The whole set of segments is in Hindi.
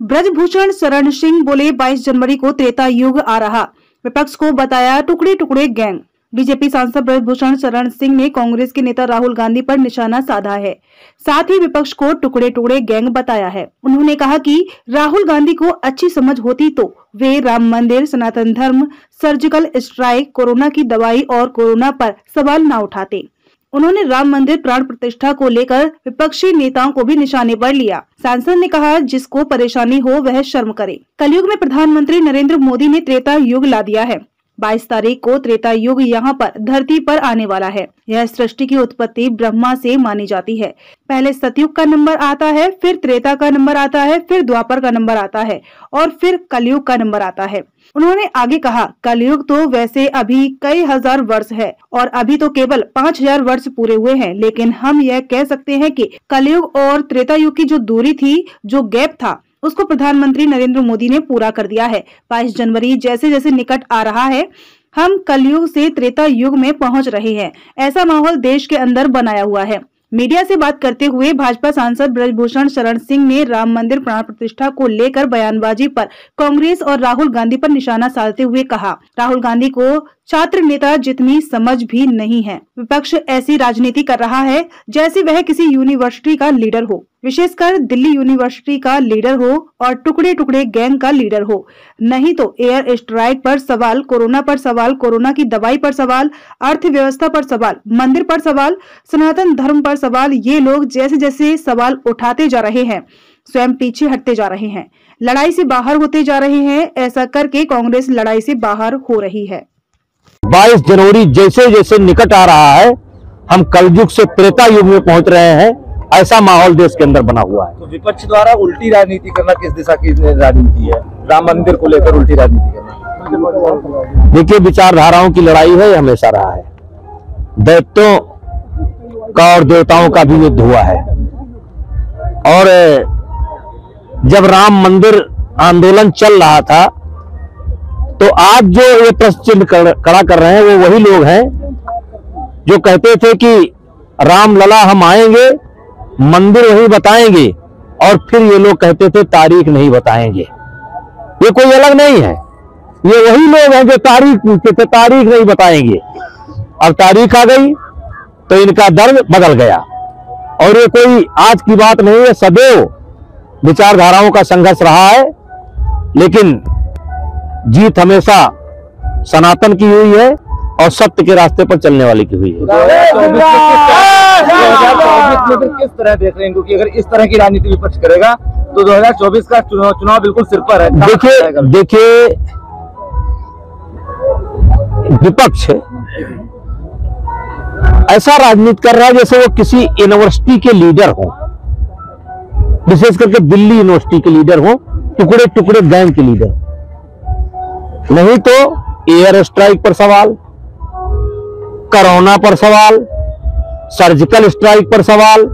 ब्रजभूषण शरण सिंह बोले 22 जनवरी को त्रेता युग आ रहा, विपक्ष को बताया टुकड़े टुकड़े गैंग। बीजेपी सांसद ब्रजभूषण शरण सिंह ने कांग्रेस के नेता राहुल गांधी पर निशाना साधा है, साथ ही विपक्ष को टुकड़े टुकड़े गैंग बताया है। उन्होंने कहा कि राहुल गांधी को अच्छी समझ होती तो वे राम मंदिर, सनातन धर्म, सर्जिकल स्ट्राइक, कोरोना की दवाई और कोरोना पर सवाल न उठाते। उन्होंने राम मंदिर प्राण प्रतिष्ठा को लेकर विपक्षी नेताओं को भी निशाने पर लिया। सांसद ने कहा, जिसको परेशानी हो वह शर्म करे। कलयुग में प्रधानमंत्री नरेंद्र मोदी ने त्रेता युग ला दिया है। 22 तारीख को त्रेता युग यहाँ पर धरती पर आने वाला है। यह सृष्टि की उत्पत्ति ब्रह्मा से मानी जाती है। पहले सतयुग का नंबर आता है, फिर त्रेता का नंबर आता है, फिर द्वापर का नंबर आता है और फिर कलयुग का नंबर आता है। उन्होंने आगे कहा, कलयुग तो वैसे अभी कई हजार वर्ष है और अभी तो केवल 5000 वर्ष पूरे हुए हैं, लेकिन हम यह कह सकते हैं कि कलयुग और त्रेता युग की जो दूरी थी, जो गैप था, उसको प्रधानमंत्री नरेंद्र मोदी ने पूरा कर दिया है। 22 जनवरी जैसे जैसे निकट आ रहा है, हम कलयुग से त्रेता युग में पहुंच रहे हैं। ऐसा माहौल देश के अंदर बनाया हुआ है। मीडिया से बात करते हुए भाजपा सांसद ब्रजभूषण शरण सिंह ने राम मंदिर प्राण प्रतिष्ठा को लेकर बयानबाजी पर कांग्रेस और राहुल गांधी पर निशाना साधते हुए कहा, राहुल गांधी को छात्र नेता जितनी समझ भी नहीं है। विपक्ष ऐसी राजनीति कर रहा है जैसे वह किसी यूनिवर्सिटी का लीडर हो, विशेषकर दिल्ली यूनिवर्सिटी का लीडर हो और टुकड़े टुकड़े गैंग का लीडर हो। नहीं तो एयर स्ट्राइक पर सवाल, कोरोना पर सवाल, कोरोना की दवाई पर सवाल, अर्थव्यवस्था पर सवाल, मंदिर पर सवाल, सनातन धर्म पर सवाल। ये लोग जैसे जैसे सवाल उठाते जा रहे हैं, स्वयं पीछे हटते जा रहे हैं, लड़ाई से बाहर होते जा रहे हैं। ऐसा करके कांग्रेस लड़ाई से बाहर हो रही है। 22 जनवरी जैसे जैसे निकट आ रहा है, हम कलयुग से त्रेता युग में पहुंच रहे हैं। ऐसा माहौल देश के अंदर बना हुआ है। तो विपक्ष द्वारा उल्टी राजनीति करना किस दिशा की राजनीति है? राम मंदिर को लेकर उल्टी राजनीति करना। देखिए, विचारधाराओं की लड़ाई है, हमेशा रहा है। दैत्यों का और देवताओं का भी युद्ध हुआ है। और जब राम मंदिर आंदोलन चल रहा था, तो आज जो ये प्रश्न चिन्ह खड़ा कर रहे हैं, वो वही लोग हैं जो कहते थे कि राम लला हम आएंगे, मंदिर वही बताएंगे, और फिर ये लोग कहते थे तारीख नहीं बताएंगे। ये कोई अलग नहीं है, ये वही लोग हैं जो तारीख पूछते थे, तारीख नहीं बताएंगे। अब तारीख आ गई तो इनका दर्द बदल गया। और ये कोई आज की बात नहीं है, सदैव विचारधाराओं का संघर्ष रहा है, लेकिन जीत हमेशा सनातन की हुई है और सत्य के रास्ते पर चलने वाले की हुई है। 2024 में किस तरह देख रहे हैं? क्योंकि अगर इस तरह की राजनीति विपक्ष करेगा तो 2024 का चुनाव बिल्कुल सिर पर है। देखिए, विपक्ष ऐसा राजनीति कर रहा है जैसे वो किसी यूनिवर्सिटी के लीडर हो, विशेष करके दिल्ली यूनिवर्सिटी के लीडर हो, टुकड़े टुकड़े गैंग के लीडर। नहीं तो एयर स्ट्राइक पर सवाल, कोरोना पर सवाल, सर्जिकल स्ट्राइक पर सवाल,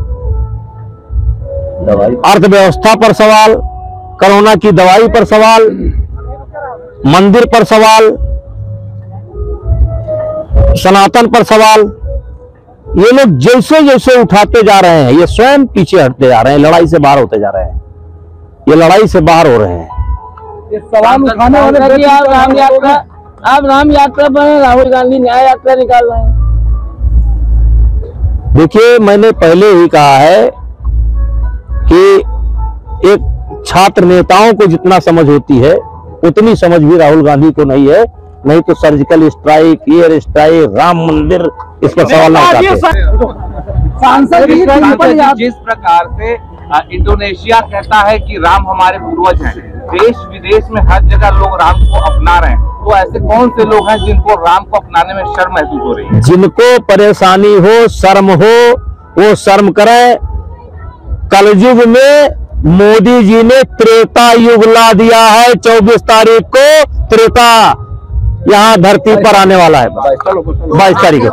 अर्थव्यवस्था पर सवाल, कोरोना की दवाई पर सवाल, मंदिर पर सवाल, सनातन पर सवाल। ये लोग जैसे जैसे उठाते जा रहे हैं, ये स्वयं पीछे हटते जा रहे हैं, लड़ाई से बाहर होते जा रहे हैं। ये लड़ाई से बाहर हो रहे हैं। सवाल उठाने वाले आप राम यात्रा पर राहुल गांधी न्याय यात्रा निकाल रहे हैं। देखिए, मैंने पहले ही कहा है कि एक छात्र नेताओं को जितना समझ होती है, उतनी समझ भी राहुल गांधी को नहीं है। नहीं तो surgical strike, air strike, Ram मंदिर, इस पर सवाल ना उठाते। सांसद जिस प्रकार से इंडोनेशिया कहता है कि राम हमारे पूर्वज हैं, देश विदेश में हर जगह लोग राम को अपना रहे हैं, तो ऐसे कौन से लोग हैं जिनको राम को अपनाने में शर्म महसूस हो रही है? जिनको परेशानी हो, शर्म हो, वो शर्म करें। कलयुग में मोदी जी ने त्रेता युग ला दिया है। 24 तारीख को त्रेता यहाँ धरती पर आने वाला है, 22 तारीख को।